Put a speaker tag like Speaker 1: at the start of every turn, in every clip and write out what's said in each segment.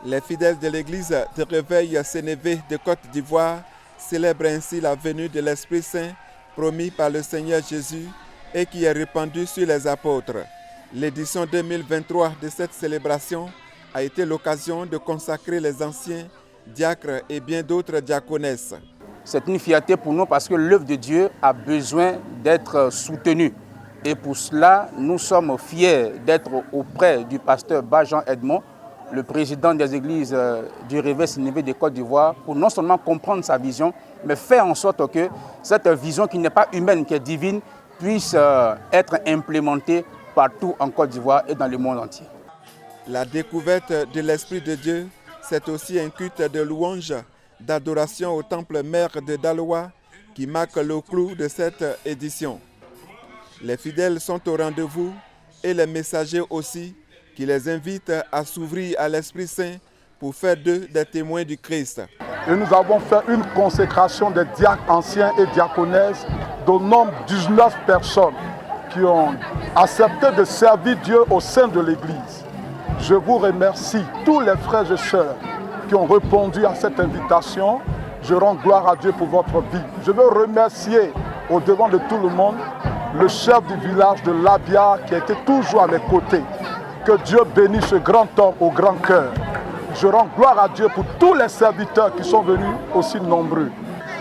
Speaker 1: Les fidèles de l'église de Réveil Sénévé de Côte d'Ivoire célèbrent ainsi la venue de l'Esprit Saint promis par le Seigneur Jésus et qui est répandu sur les apôtres. L'édition 2023 de cette célébration a été l'occasion de consacrer les anciens diacres et bien d'autres diaconesses.
Speaker 2: C'est une fierté pour nous parce que l'œuvre de Dieu a besoin d'être soutenue. Et pour cela, nous sommes fiers d'être auprès du pasteur Bajan Edmond, le président des églises du Réveil Sénévé de Côte d'Ivoire, pour non seulement comprendre sa vision, mais faire en sorte que cette vision qui n'est pas humaine, qui est divine, puisse être implémentée partout en Côte d'Ivoire et dans le monde entier.
Speaker 1: La découverte de l'Esprit de Dieu, c'est aussi un culte de louange, d'adoration au temple mère de Daloa qui marque le clou de cette édition. Les fidèles sont au rendez-vous et les messagers aussi, qui les invitent à s'ouvrir à l'Esprit Saint pour faire d'eux des témoins du Christ.
Speaker 3: Et nous avons fait une consécration des diacres anciens et diaconesses d'au nombre de 19 personnes qui ont accepté de servir Dieu au sein de l'Église. Je vous remercie, tous les frères et sœurs qui ont répondu à cette invitation. Je rends gloire à Dieu pour votre vie. Je veux remercier au devant de tout le monde le chef du village de Labia qui a été toujours à mes côtés. Que Dieu bénisse ce grand homme au grand cœur. Je rends gloire à Dieu pour tous les serviteurs qui sont venus aussi nombreux.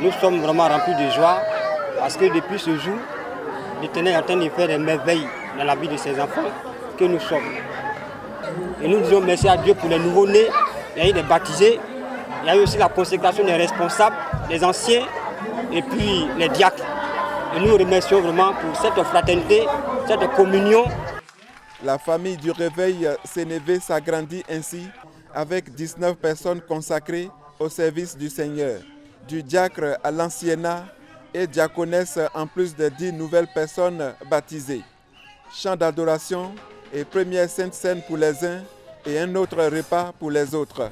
Speaker 4: Nous sommes vraiment remplis de joie parce que depuis ce jour, l'Éternel est en train de faire des merveilles dans la vie de ses enfants que nous sommes. Et nous disons merci à Dieu pour les nouveaux-nés, il y a eu des baptisés, il y a eu aussi la consécration des responsables, des anciens et puis les diacres. Et nous remercions vraiment pour cette fraternité, cette communion.
Speaker 1: La famille du Réveil Sénévé s'agrandit ainsi avec 19 personnes consacrées au service du Seigneur, du diacre à l'anciennat et diaconesse en plus de 10 nouvelles personnes baptisées. Chant d'adoration et première sainte scène pour les uns et un autre repas pour les autres.